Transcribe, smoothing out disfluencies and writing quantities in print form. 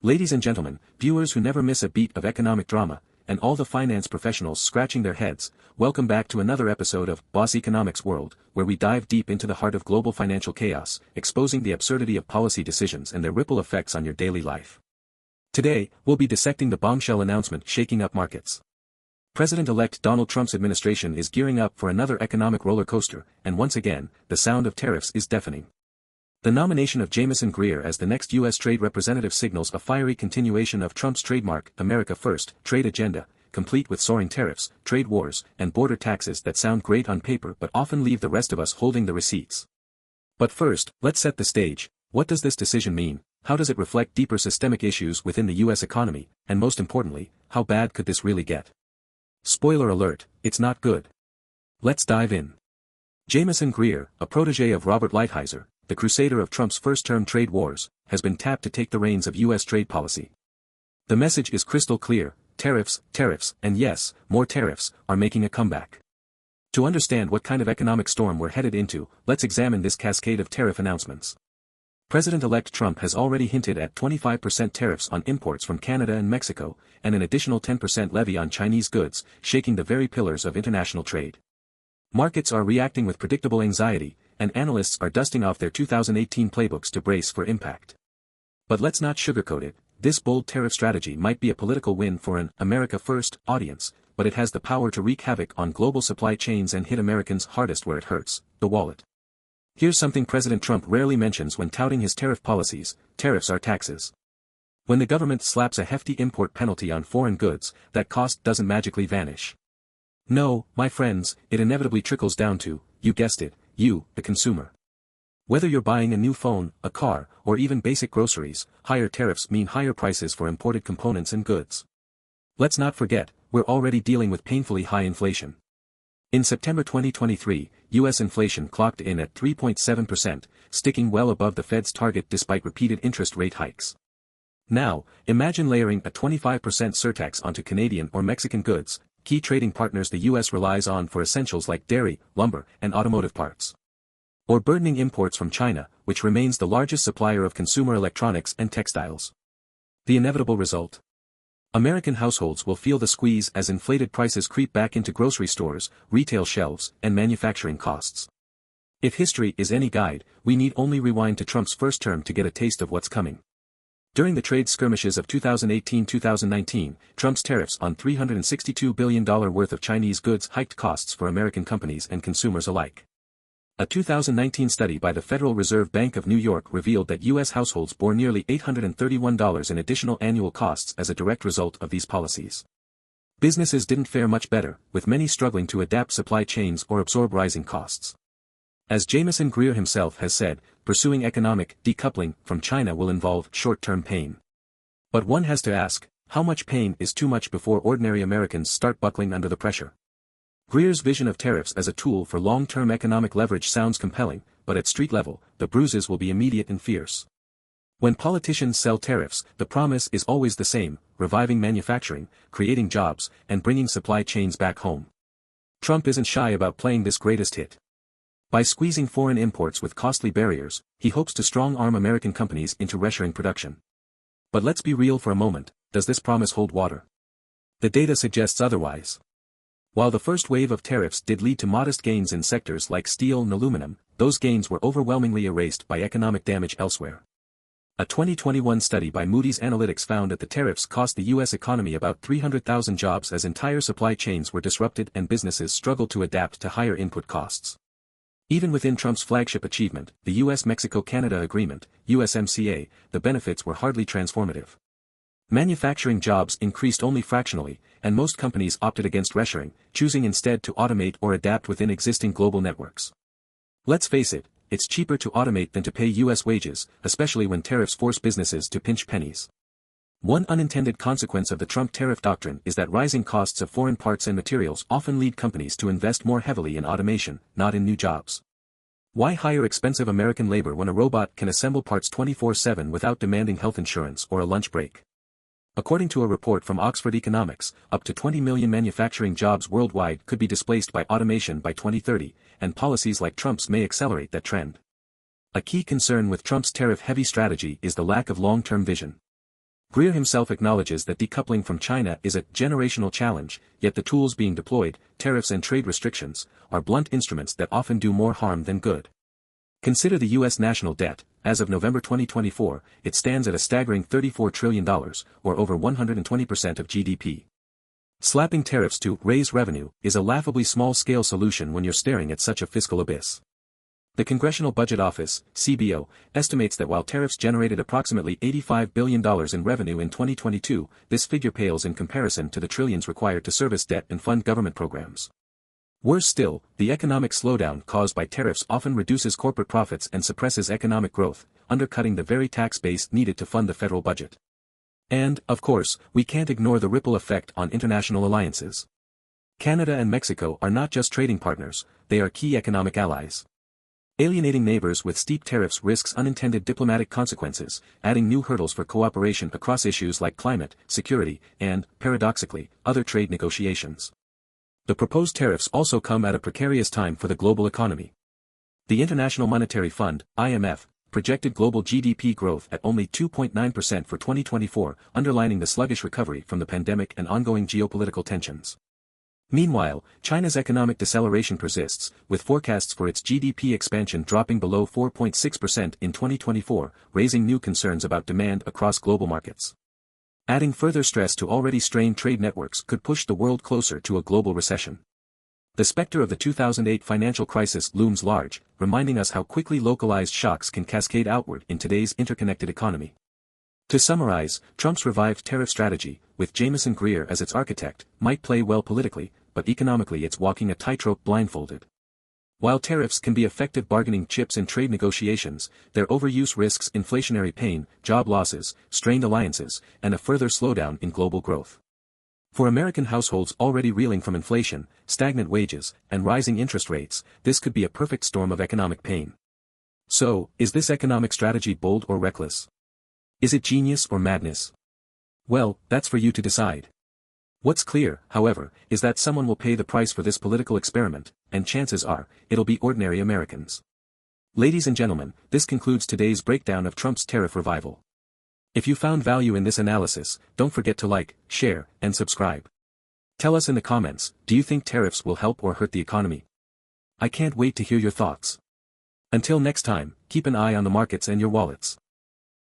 Ladies and gentlemen, viewers who never miss a beat of economic drama, and all the finance professionals scratching their heads, welcome back to another episode of Boss Economics World, where we dive deep into the heart of global financial chaos, exposing the absurdity of policy decisions and their ripple effects on your daily life. Today, we'll be dissecting the bombshell announcement shaking up markets. President-elect Donald Trump's administration is gearing up for another economic roller coaster, and once again, the sound of tariffs is deafening. The nomination of Jamieson Greer as the next U.S. trade representative signals a fiery continuation of Trump's trademark America First trade agenda, complete with soaring tariffs, trade wars, and border taxes that sound great on paper but often leave the rest of us holding the receipts. But first, let's set the stage. What does this decision mean? How does it reflect deeper systemic issues within the U.S. economy, and most importantly, how bad could this really get? Spoiler alert, it's not good. Let's dive in. Jamieson Greer, a protege of Robert Lighthizer, the crusader of Trump's first-term trade wars, has been tapped to take the reins of U.S. trade policy. The message is crystal clear: tariffs, and yes, more tariffs, are making a comeback. To understand what kind of economic storm we're headed into, let's examine this cascade of tariff announcements. President-elect Trump has already hinted at 25% tariffs on imports from Canada and Mexico, and an additional 10% levy on Chinese goods, shaking the very pillars of international trade. Markets are reacting with predictable anxiety, and analysts are dusting off their 2018 playbooks to brace for impact. But let's not sugarcoat it. This bold tariff strategy might be a political win for an America First audience, but it has the power to wreak havoc on global supply chains and hit Americans hardest where it hurts: the wallet. Here's something President Trump rarely mentions when touting his tariff policies: tariffs are taxes. When the government slaps a hefty import penalty on foreign goods, that cost doesn't magically vanish. No, my friends, it inevitably trickles down to, you guessed it, you, the consumer. Whether you're buying a new phone, a car, or even basic groceries, higher tariffs mean higher prices for imported components and goods. Let's not forget, we're already dealing with painfully high inflation. In September 2023, U.S. inflation clocked in at 3.7%, sticking well above the Fed's target despite repeated interest rate hikes. Now, imagine layering a 25% surtax onto Canadian or Mexican goods, key trading partners the U.S. relies on for essentials like dairy, lumber, and automotive parts. Or burdening imports from China, which remains the largest supplier of consumer electronics and textiles. The inevitable result? American households will feel the squeeze as inflated prices creep back into grocery stores, retail shelves, and manufacturing costs. If history is any guide, we need only rewind to Trump's first term to get a taste of what's coming. During the trade skirmishes of 2018-2019, Trump's tariffs on $362 billion worth of Chinese goods hiked costs for American companies and consumers alike. A 2019 study by the Federal Reserve Bank of New York revealed that U.S. households bore nearly $831 in additional annual costs as a direct result of these policies. Businesses didn't fare much better, with many struggling to adapt supply chains or absorb rising costs. As Jamieson Greer himself has said, pursuing economic decoupling from China will involve short-term pain. But one has to ask, how much pain is too much before ordinary Americans start buckling under the pressure? Greer's vision of tariffs as a tool for long-term economic leverage sounds compelling, but at street level, the bruises will be immediate and fierce. When politicians sell tariffs, the promise is always the same: reviving manufacturing, creating jobs, and bringing supply chains back home. Trump isn't shy about playing this greatest hit. By squeezing foreign imports with costly barriers, he hopes to strong-arm American companies into reshoring production. But let's be real for a moment: does this promise hold water? The data suggests otherwise. While the first wave of tariffs did lead to modest gains in sectors like steel and aluminum, those gains were overwhelmingly erased by economic damage elsewhere. A 2021 study by Moody's Analytics found that the tariffs cost the U.S. economy about 300,000 jobs as entire supply chains were disrupted and businesses struggled to adapt to higher input costs. Even within Trump's flagship achievement, the U.S.-Mexico-Canada Agreement, USMCA, the benefits were hardly transformative. Manufacturing jobs increased only fractionally, and most companies opted against reshoring, choosing instead to automate or adapt within existing global networks. Let's face it, it's cheaper to automate than to pay U.S. wages, especially when tariffs force businesses to pinch pennies. One unintended consequence of the Trump tariff doctrine is that rising costs of foreign parts and materials often lead companies to invest more heavily in automation, not in new jobs. Why hire expensive American labor when a robot can assemble parts 24/7 without demanding health insurance or a lunch break? According to a report from Oxford Economics, up to 20 million manufacturing jobs worldwide could be displaced by automation by 2030, and policies like Trump's may accelerate that trend. A key concern with Trump's tariff-heavy strategy is the lack of long-term vision. Greer himself acknowledges that decoupling from China is a generational challenge, yet the tools being deployed, tariffs and trade restrictions, are blunt instruments that often do more harm than good. Consider the U.S. national debt. As of November 2024, it stands at a staggering $34 trillion, or over 120% of GDP. Slapping tariffs to raise revenue is a laughably small-scale solution when you're staring at such a fiscal abyss. The Congressional Budget Office, CBO, estimates that while tariffs generated approximately $85 billion in revenue in 2022, this figure pales in comparison to the trillions required to service debt and fund government programs. Worse still, the economic slowdown caused by tariffs often reduces corporate profits and suppresses economic growth, undercutting the very tax base needed to fund the federal budget. And, of course, we can't ignore the ripple effect on international alliances. Canada and Mexico are not just trading partners, they are key economic allies. Alienating neighbors with steep tariffs risks unintended diplomatic consequences, adding new hurdles for cooperation across issues like climate, security, and, paradoxically, other trade negotiations. The proposed tariffs also come at a precarious time for the global economy. The International Monetary Fund, IMF, projected global GDP growth at only 2.9% for 2024, underlining the sluggish recovery from the pandemic and ongoing geopolitical tensions. Meanwhile, China's economic deceleration persists, with forecasts for its GDP expansion dropping below 4.6% in 2024, raising new concerns about demand across global markets. Adding further stress to already strained trade networks could push the world closer to a global recession. The specter of the 2008 financial crisis looms large, reminding us how quickly localized shocks can cascade outward in today's interconnected economy. To summarize, Trump's revived tariff strategy, with Jameson Greer as its architect, might play well politically, but economically it's walking a tightrope blindfolded. While tariffs can be effective bargaining chips in trade negotiations, their overuse risks inflationary pain, job losses, strained alliances, and a further slowdown in global growth. For American households already reeling from inflation, stagnant wages, and rising interest rates, this could be a perfect storm of economic pain. So, is this economic strategy bold or reckless? Is it genius or madness? Well, that's for you to decide. What's clear, however, is that someone will pay the price for this political experiment, and chances are, it'll be ordinary Americans. Ladies and gentlemen, this concludes today's breakdown of Trump's tariff revival. If you found value in this analysis, don't forget to like, share, and subscribe. Tell us in the comments, do you think tariffs will help or hurt the economy? I can't wait to hear your thoughts. Until next time, keep an eye on the markets and your wallets.